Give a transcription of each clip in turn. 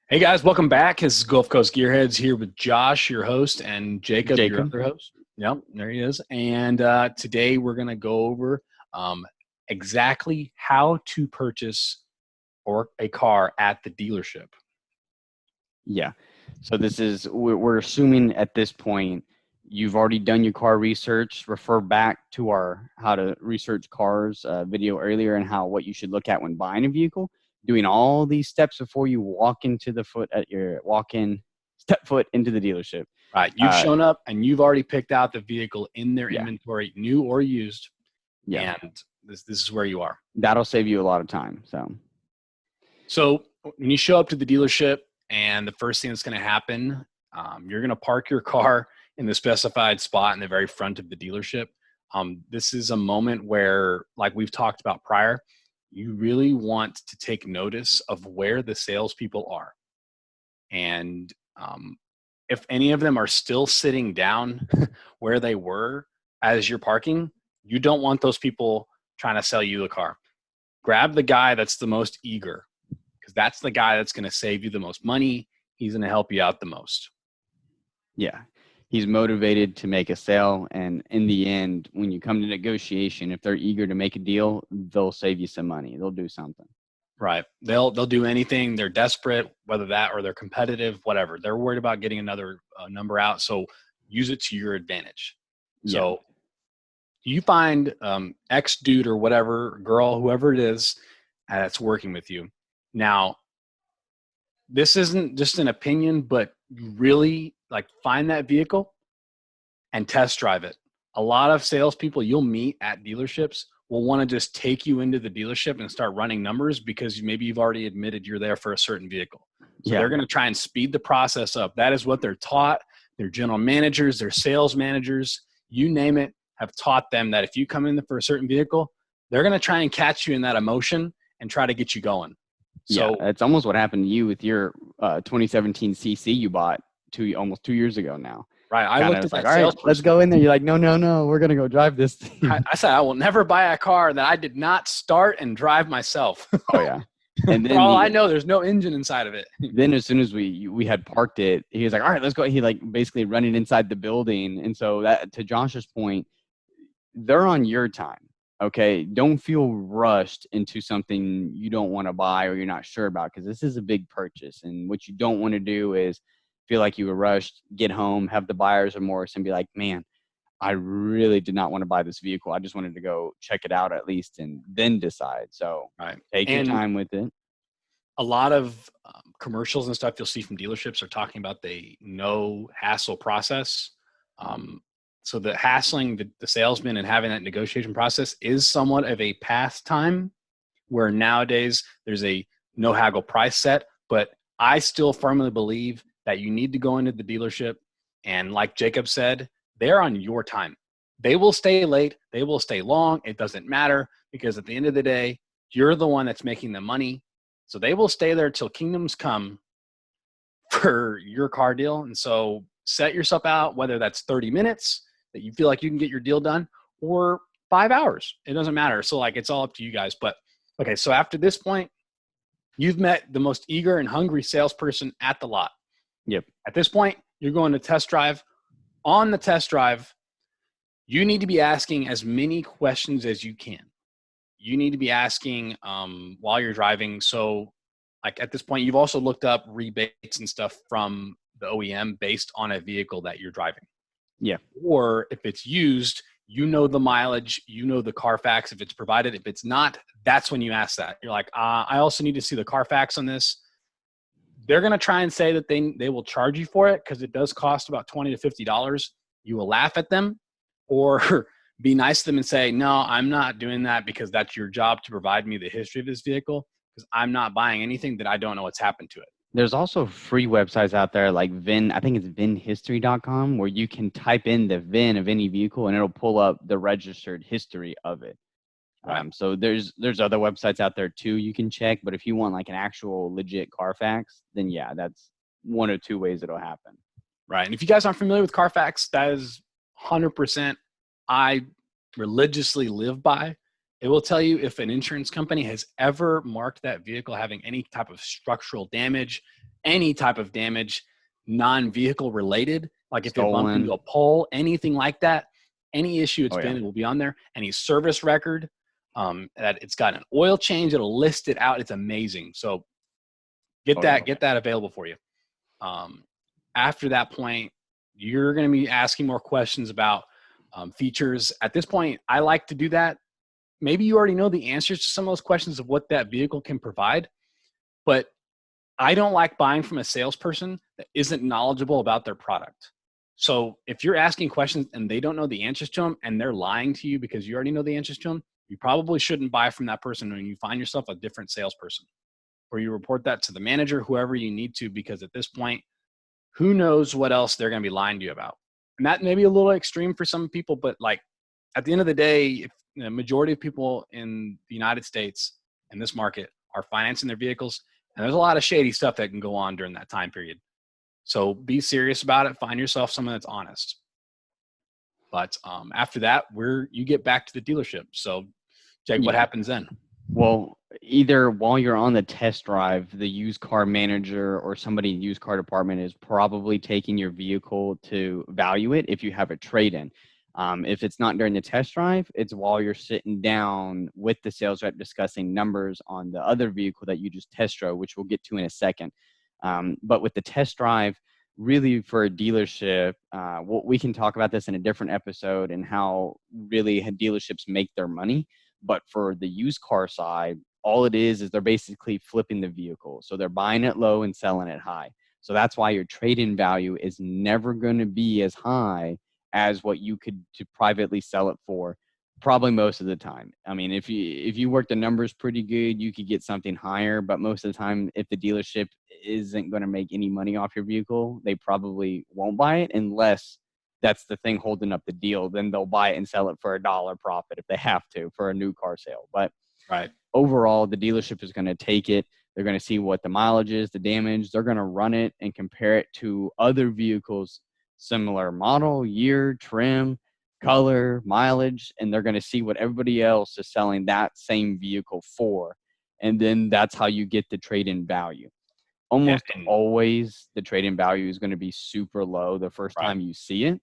Hey guys, welcome back. This is Gulf Coast Gearheads here with Josh, your host, and Jacob, your Jacob. other host. Yep, there he is. And today we're going to go over exactly how to purchase a car at the dealership. Yeah. So we're assuming at this point you've already done your car research. Refer back to our how to research cars video earlier and what you should look at when buying a vehicle. Doing all these steps before you step foot into the dealership. Right, you've shown up and you've already picked out the vehicle in their Yeah. inventory, new or used. Yeah. And this is where you are. That'll save you a lot of time. So when you show up to the dealership, and the first thing that's going to happen, you're going to park your car in the specified spot in the very front of the dealership. This is a moment where, like we've talked about prior, you really want to take notice of where the salespeople are. And if any of them are still sitting down where they were as you're parking, you don't want those people trying to sell you the car. Grab the guy that's the most eager, because that's the guy that's going to save you the most money. He's going to help you out the most. Yeah. He's motivated to make a sale. And in the end, when you come to negotiation, if they're eager to make a deal, they'll save you some money. They'll do something. Right. They'll do anything. They're desperate, whether that or they're competitive, whatever. They're worried about getting another number out. So use it to your advantage. Yeah. So you find X dude or whatever, girl, whoever it is that's working with you. Now, this isn't just an opinion, but you really find that vehicle and test drive it. A lot of salespeople you'll meet at dealerships will want to just take you into the dealership and start running numbers because maybe you've already admitted you're there for a certain vehicle. So they're going to try and speed the process up. That is what they're taught. Their general managers, their sales managers, you name it, have taught them that if you come in for a certain vehicle, they're going to try and catch you in that emotion and try to get you going. So yeah, it's almost what happened to you with your 2017 CC you bought almost 2 years ago now. Right. I looked at that all right, let's go in there. You're like, no, we're going to go drive this thing. I said, I will never buy a car that I did not start and drive myself. Oh, yeah. And then for all I know, there's no engine inside of it. Then as soon as we had parked it, he was like, all right, let's go. He basically running inside the building. And so that, to Josh's point, they're on your time. Okay. Don't feel rushed into something you don't want to buy or you're not sure about, because this is a big purchase. And what you don't want to do is feel like you were rushed, get home, have the buyer's remorse and be like, man, I really did not want to buy this vehicle. I just wanted to go check it out at least and then decide. So take your time with it. A lot of commercials and stuff you'll see from dealerships are talking about the no hassle process. So the hassling the salesman and having that negotiation process is somewhat of a pastime, where nowadays there's a no haggle price set. But I still firmly believe that you need to go into the dealership, and like Jacob said, they're on your time. They will stay late. They will stay long. It doesn't matter, because at the end of the day, you're the one that's making the money. So they will stay there till kingdoms come for your car deal. And so set yourself out, whether that's 30 minutes that you feel like you can get your deal done, or 5 hours. It doesn't matter. So it's all up to you guys. But okay, so after this point, you've met the most eager and hungry salesperson at the lot. Yep. At this point, you're going to test drive. On the test drive, you need to be asking as many questions as you can. You need to be asking while you're driving. So at this point, you've also looked up rebates and stuff from the OEM based on a vehicle that you're driving. Yeah. Or if it's used, you know the mileage, you know the Carfax if it's provided. If it's not, that's when you ask that. You're like, I also need to see the Carfax on this. They're going to try and say that they will charge you for it because it does cost about $20 to $50. You will laugh at them, or be nice to them and say, no, I'm not doing that because that's your job to provide me the history of this vehicle, because I'm not buying anything that I don't know what's happened to it. There's also free websites out there like VIN, I think it's vinhistory.com, where you can type in the VIN of any vehicle and it'll pull up the registered history of it. Right. So there's other websites out there too you can check, but if you want an actual legit Carfax, then yeah, that's one or two ways it'll happen. Right. And if you guys aren't familiar with Carfax, that is 100% I religiously live by. It will tell you if an insurance company has ever marked that vehicle having any type of structural damage, any type of damage, non-vehicle related, like if it bumped into Stolen. a pole, anything like that, any issue it's Oh yeah. been, it will be on there. Any service record, that it's got an oil change, it'll list it out. It's amazing. So Oh yeah. get that available for you. After that point, you're going to be asking more questions about features. At this point, I like to do that. Maybe you already know the answers to some of those questions of what that vehicle can provide, but I don't like buying from a salesperson that isn't knowledgeable about their product. So if you're asking questions and they don't know the answers to them and they're lying to you because you already know the answers to them, you probably shouldn't buy from that person when you find yourself a different salesperson, or you report that to the manager, whoever you need to, because at this point, who knows what else they're going to be lying to you about. And that may be a little extreme for some people, but like at the end of the day, if the majority of people in the United States in this market are financing their vehicles, and there's a lot of shady stuff that can go on during that time period. So be serious about it. Find yourself someone that's honest. But after that, you get back to the dealership. So, Jake, what Yeah. happens then? Well, either while you're on the test drive, the used car manager or somebody in the used car department is probably taking your vehicle to value it if you have a trade-in. If it's not during the test drive, it's while you're sitting down with the sales rep discussing numbers on the other vehicle that you just test drove, which we'll get to in a second. But with the test drive, really for a dealership, we can talk about this in a different episode and how really dealerships make their money. But for the used car side, all it is they're basically flipping the vehicle. So they're buying it low and selling it high. So that's why your trade-in value is never going to be as high as what you could to privately sell it for, probably most of the time. I mean, if you work the numbers pretty good, you could get something higher, but most of the time, if the dealership isn't going to make any money off your vehicle, they probably won't buy it unless that's the thing holding up the deal. Then they'll buy it and sell it for $1 profit if they have to for a new car sale. But Right. overall, the dealership is going to take it. They're going to see what the mileage is, the damage. They're going to run it and compare it to other vehicles, similar model, year, trim, color, mileage, and they're going to see what everybody else is selling that same vehicle for. And then that's how you get the trade-in value. Almost always the trade-in value is going to be super low the first time you see it.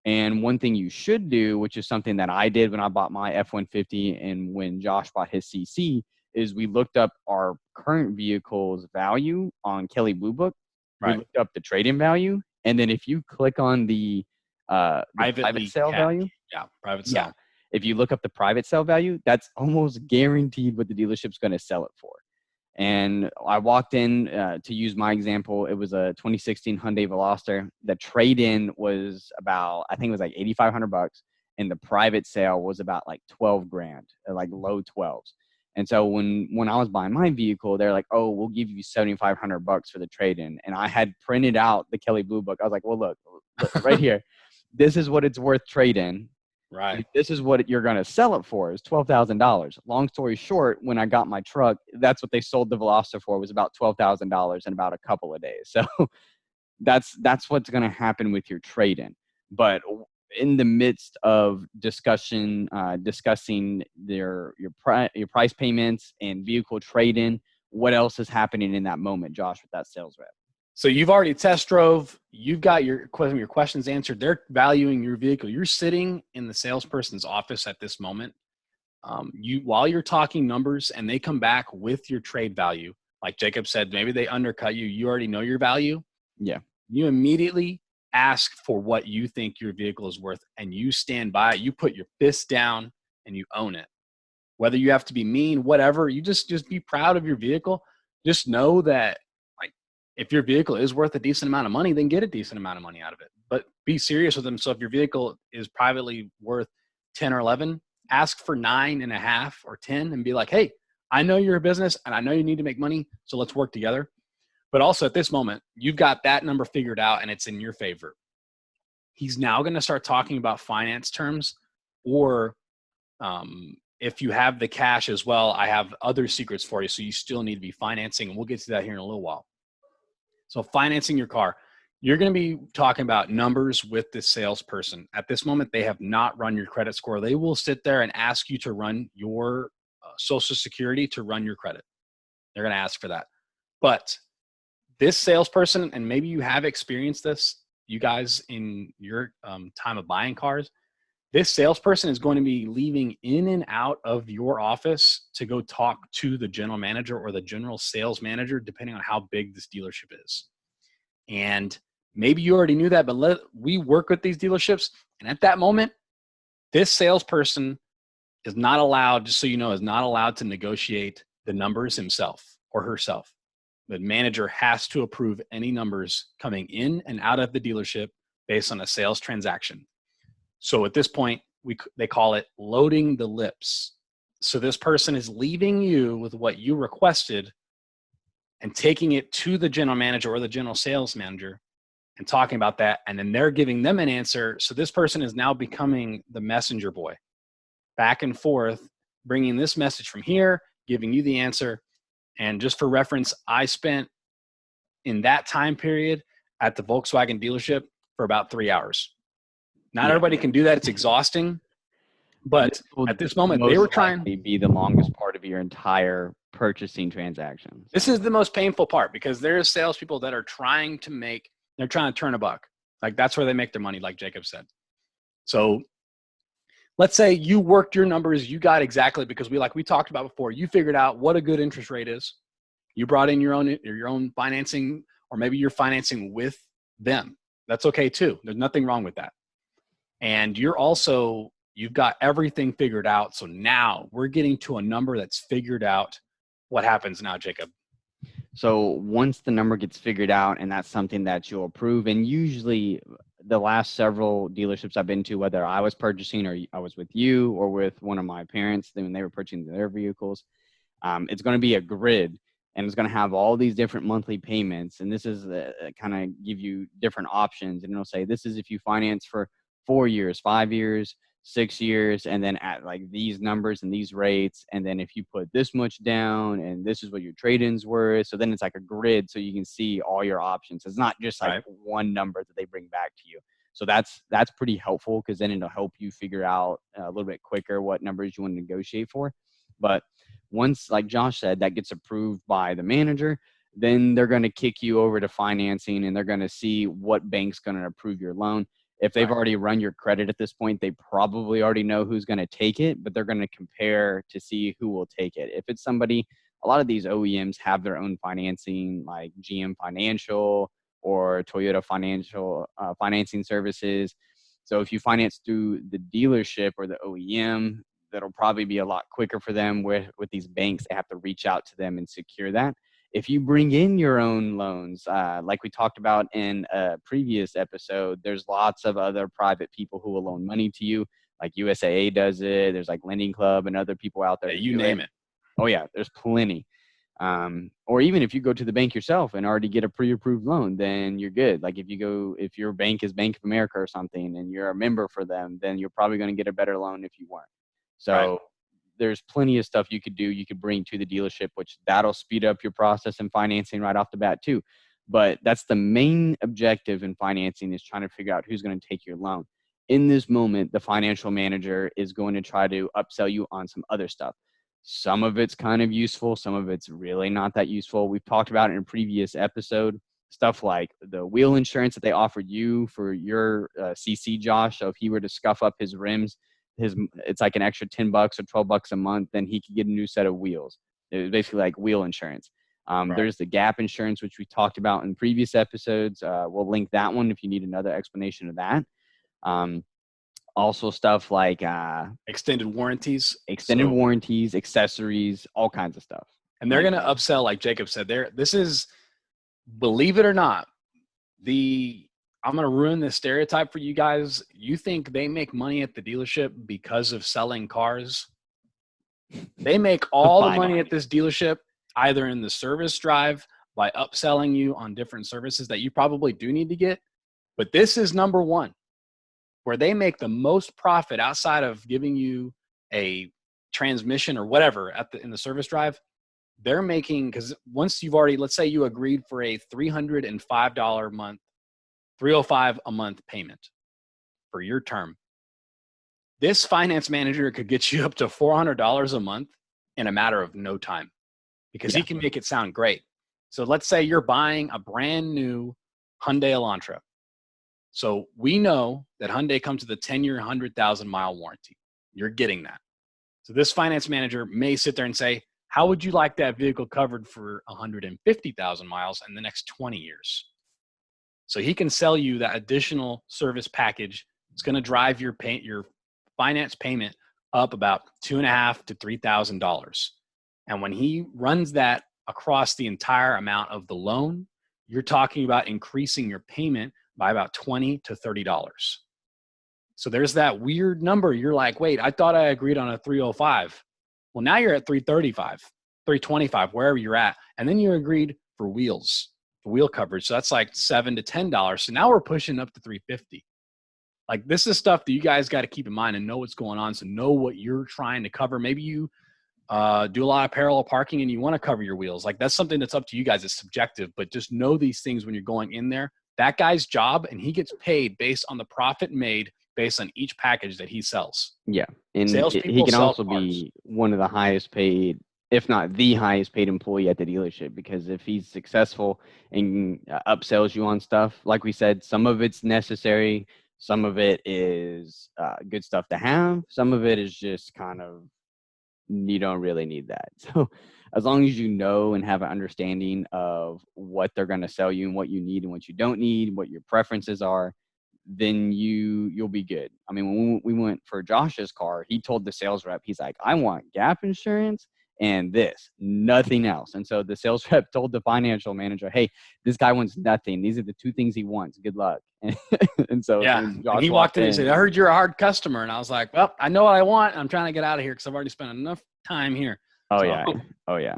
And one thing you should do, which is something that I did when I bought my F-150 and when Josh bought his CC, is we looked up our current vehicle's value on Kelley Blue Book. We looked up the trade-in value. And then if you click on the private sale value. Yeah, private sale. Yeah. If you look up the private sale value, that's almost guaranteed what the dealership's going to sell it for. And I walked in to use my example. It was a 2016 Hyundai Veloster. The trade-in was about, I think it was like $8,500, and the private sale was about like 12 grand, like low 12s. And so when I was buying my vehicle, they're like, "Oh, we'll give you $7,500 for the trade-in." And I had printed out the Kelley Blue Book. I was like, "Well, look right here. This is what it's worth trade-in. Right. This is what you're going to sell it for is $12,000. Long story short, when I got my truck, that's what they sold the Veloster for, was about $12,000 in about a couple of days. So that's what's going to happen with your trade-in. But in the midst of discussing your price payments and vehicle trade-in, what else is happening in that moment, Josh, with that sales rep? So you've already test drove. You've got your questions answered. They're valuing your vehicle. You're sitting in the salesperson's office at this moment. While you're talking numbers, and they come back with your trade value, like Jacob said, maybe they undercut you. You already know your value. Yeah. You immediately ask for what you think your vehicle is worth, and you stand by it. You put your fist down and you own it. Whether you have to be mean, whatever, you just be proud of your vehicle. Just know that if your vehicle is worth a decent amount of money, then get a decent amount of money out of it. But be serious with them. So if your vehicle is privately worth 10 or 11, ask for 9.5 or 10 and be like, "Hey, I know you're a business and I know you need to make money, so let's work together." But also at this moment, you've got that number figured out and it's in your favor. He's now going to start talking about finance terms, or if you have the cash as well, I have other secrets for you. So you still need to be financing, and we'll get to that here in a little while. So financing your car, you're going to be talking about numbers with the salesperson. At this moment, they have not run your credit score. They will sit there and ask you to run your Social Security to run your credit. They're going to ask for that. But this salesperson, and maybe you have experienced this, you guys, in your time of buying cars, this salesperson is going to be leaving in and out of your office to go talk to the general manager or the general sales manager, depending on how big this dealership is. And maybe you already knew that, but we work with these dealerships. And at that moment, this salesperson is not allowed, just so you know, is not allowed to negotiate the numbers himself or herself. The manager has to approve any numbers coming in and out of the dealership based on a sales transaction. So at this point, they call it loading the lips. So this person is leaving you with what you requested and taking it to the general manager or the general sales manager and talking about that. And then they're giving them an answer. So this person is now becoming the messenger boy, back and forth, bringing this message from here, giving you the answer. And just for reference, I spent in that time period at the Volkswagen dealership for about 3 hours. Not everybody can do that. It's exhausting. But at this moment, they were trying to be the longest part of your entire purchasing transaction. This is the most painful part, because there's salespeople that are trying to turn a buck. Like, that's where they make their money, like Jacob said. So let's say you worked your numbers, you got exactly, because we talked about before, you figured out what a good interest rate is. You brought in your own financing, or maybe you're financing with them. That's okay too. There's nothing wrong with that. And you've got everything figured out. So now we're getting to a number that's figured out. What happens now, Jacob? So once the number gets figured out, and that's something that you'll approve, and usually the last several dealerships I've been to, whether I was purchasing or I was with you or with one of my parents when they were purchasing their vehicles, it's going to be a grid, and it's going to have all these different monthly payments. And this is kind of give you different options. And it'll say, this is if you finance for 4 years, 5 years, 6 years, and then at like these numbers and these rates. And then if you put this much down, and this is what your trade-ins were. So then it's like a grid, so you can see all your options. It's not just like one number that they bring back to you. So that's pretty helpful, because then it'll help you figure out a little bit quicker what numbers you want to negotiate for. But once, like Josh said, that gets approved by the manager, then they're going to kick you over to financing, and they're going to see what bank's going to approve your loan. If they've already run your credit at this point, they probably already know who's going to take it, but they're going to compare to see who will take it. If it's somebody, a lot of these OEMs have their own financing, like GM Financial or Toyota Financial financing services. So if you finance through the dealership or the OEM, that'll probably be a lot quicker for them. With these banks, they have to reach out to them and secure that. If you bring in your own loans, like we talked about in a previous episode, there's lots of other private people who will loan money to you, like USAA does it. There's like Lending Club and other people out there. You name it. Oh yeah, there's plenty. Or even if you go to the bank yourself and already get a pre-approved loan, then you're good. Like if your bank is Bank of America or something and you're a member for them, then you're probably going to get a better loan if you weren't. So there's plenty of stuff you could do. You could bring to the dealership, which that'll speed up your process and financing right off the bat too. But that's the main objective in financing, is trying to figure out who's going to take your loan. In this moment, the financial manager is going to try to upsell you on some other stuff. Some of it's kind of useful. Some of it's really not that useful. We've talked about it in a previous episode, stuff like the wheel insurance that they offered you for your CC, Josh. So if he were to scuff up his rims, it's like an extra $10 or $12 a month, then he could get a new set of wheels. It was basically like wheel insurance. There's the gap insurance, which we talked about in previous episodes. We'll link that one if you need another explanation of that. Also stuff like extended warranties, accessories, all kinds of stuff. And they're going to upsell, like Jacob said. This is, believe it or not, I'm going to ruin this stereotype for you guys. You think they make money at the dealership because of selling cars? They make all the money at this dealership either in the service drive by upselling you on different services that you probably do need to get. But this is number one, where they make the most profit outside of giving you a transmission or whatever in the service drive. They're making, because once you've already, let's say you agreed for a $305 a month, $305 a month payment for your term. This finance manager could get you up to $400 a month in a matter of no time, because he can make it sound great. So let's say you're buying a brand new Hyundai Elantra. So we know that Hyundai comes with a 10-year, 100,000-mile warranty. You're getting that. So this finance manager may sit there and say, how would you like that vehicle covered for 150,000 miles in the next 20 years? So he can sell you that additional service package. It's going to drive your finance payment up about $2,500 to $3,000. And when he runs that across the entire amount of the loan, you're talking about increasing your payment by about $20 to $30. So there's that weird number. You're like, wait, I thought I agreed on a 305. Well, now you're at 335, 325, wherever you're at. And then you agreed for wheels, for wheel coverage. So that's like $7 to $10. So now we're pushing up to 350. Like, this is stuff that you guys got to keep in mind and know what's going on. So know what you're trying to cover. Maybe you do a lot of parallel parking and you want to cover your wheels. Like, that's something that's up to you guys. It's subjective, but just know these things when you're going in there. That guy's job, and he gets paid based on the profit made based on each package that he sells. Yeah. And he Salespeople can sell also cars. be one of the highest paid, if not the highest paid employee at the dealership, because if he's successful and upsells you on stuff, like we said, some of it's necessary. Some of it is good stuff to have. Some of it is just kind of, you don't really need that. So as long as you know and have an understanding of what they're going to sell you and what you need and what you don't need, what your preferences are, then you'll be good. I mean, when we went for Josh's car, he told the sales rep, he's like, I want gap insurance and this, nothing else. And so the sales rep told the financial manager, hey, this guy wants nothing. These are the two things he wants. Good luck. And so Yeah. when Josh And he walked in and said, I heard you're a hard customer. And I was like, well, I know what I want. I'm trying to get out of here because I've already spent enough time here. Oh, So, yeah. Oh, yeah.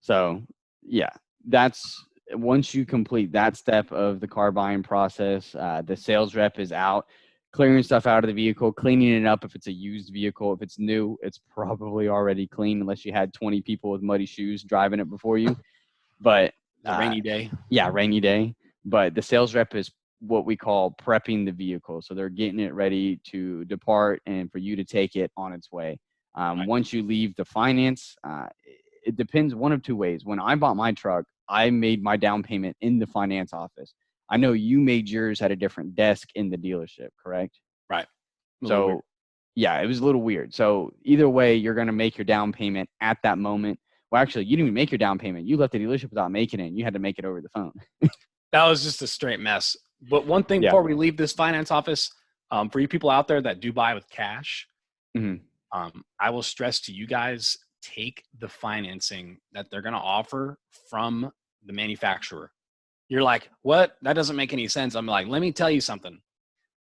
So, yeah, that's once you complete that step of the car buying process, the sales rep is out clearing stuff out of the vehicle, cleaning it up. If it's a used vehicle, if it's new, it's probably already clean unless you had 20 people with muddy shoes driving it before you. But it's a rainy day. Yeah, rainy day. But the sales rep is what we call prepping the vehicle. So they're getting it ready to depart and for you to take it on its way. Right. Once you leave the finance, it depends one of two ways. When I bought my truck, I made my down payment in the finance office. I know you made yours at a different desk in the dealership, correct? Right. So, yeah, it was a little weird. So either way, you're going to make your down payment at that moment. Well, actually, you didn't even make your down payment. You left the dealership without making it, and you had to make it over the phone. That was just a straight mess. But one thing before we leave this finance office, for you people out there that do buy with cash, I will stress to you guys, take the financing that they're going to offer from the manufacturer. You're like, what? That doesn't make any sense. I'm like, let me tell you something.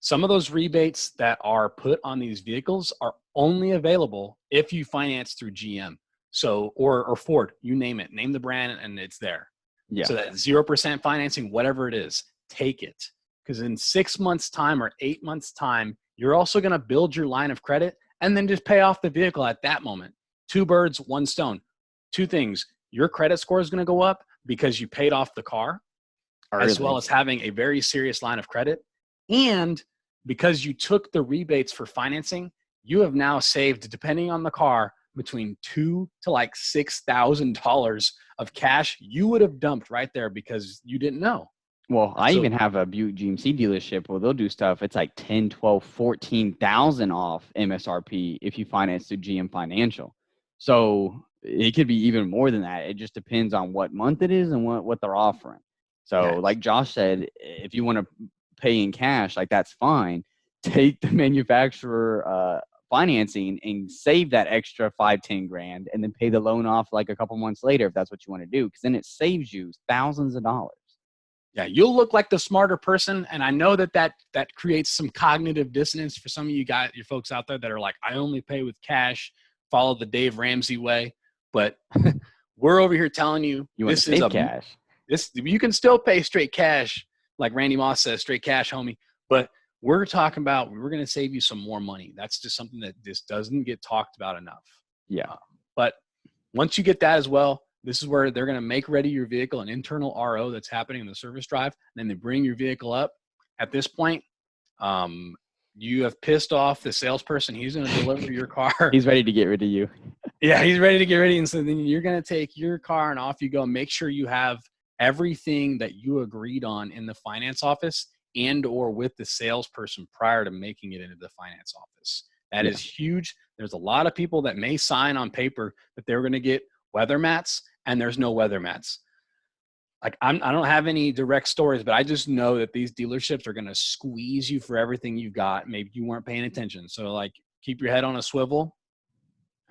Some of those rebates that are put on these vehicles are only available if you finance through GM. So, or Ford, you name it, name the brand and it's there. Yeah. So that 0% financing, whatever it is, take it. Because in 6 months' time or 8 months' time, you're also going to build your line of credit and then just pay off the vehicle at that moment. Two birds, one stone. Two things. Your credit score is going to go up because you paid off the car, as well as having a very serious line of credit. And because you took the rebates for financing, you have now saved, depending on the car, between $2,000 to like $6,000 of cash you would have dumped right there because you didn't know. Well, I even have a Buick GMC dealership where they'll do stuff. It's like 10, 12, 14,000 off MSRP if you finance through GM Financial. So it could be even more than that. It just depends on what month it is and what they're offering. So like Josh said, if you want to pay in cash, like that's fine. Take the manufacturer financing and save that extra 5-10 grand and then pay the loan off like a couple months later if that's what you want to do, because then it saves you thousands of dollars. Yeah, you'll look like the smarter person, and I know that creates some cognitive dissonance for some of you guys, your folks out there that are like, I only pay with cash, follow the Dave Ramsey way. But we're over here telling you, this is cash. You can still pay straight cash, like Randy Moss says, straight cash, homie. But we're talking about, we're going to save you some more money. That's just something that just doesn't get talked about enough. Yeah. But once you get that as well, this is where they're going to make ready your vehicle, an internal RO that's happening in the service drive. And then they bring your vehicle up. At this point, you have pissed off the salesperson. He's going to deliver your car. He's ready to get rid of you. Yeah, he's ready to get ready. And so then you're going to take your car and off you go. Make sure you have everything that you agreed on in the finance office and or with the salesperson prior to making it into the finance office. That Yeah. is huge. There's a lot of people that may sign on paper that they're going to get weather mats, and there's no weather mats. Like I don't have any direct stories, but I just know that these dealerships are going to squeeze you for everything you've got. Maybe you weren't paying attention. So like keep your head on a swivel.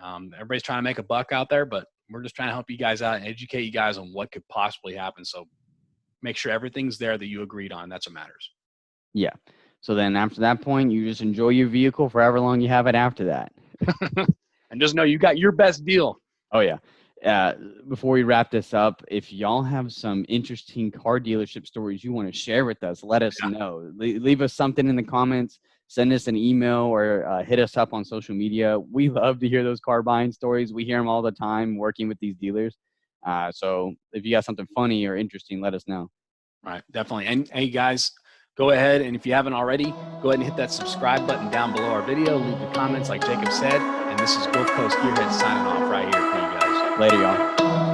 Everybody's trying to make a buck out there, but we're just trying to help you guys out and educate you guys on what could possibly happen. So make sure everything's there that you agreed on. That's what matters. Yeah. So then after that point, you just enjoy your vehicle for however long you have it after that. And just know you got your best deal. Oh, yeah. Before we wrap this up, if y'all have some interesting car dealership stories you want to share with us, let us know. Leave us something in the comments. Send us an email or hit us up on social media. We love to hear those car buying stories. We hear them all the time working with these dealers. So if you got something funny or interesting, let us know. Right, definitely. And hey, guys, go ahead. And if you haven't already, go ahead and hit that subscribe button down below our video. Leave the comments like Jacob said. And this is Gulf Coast Gearheads signing off right here for you guys. Later, y'all.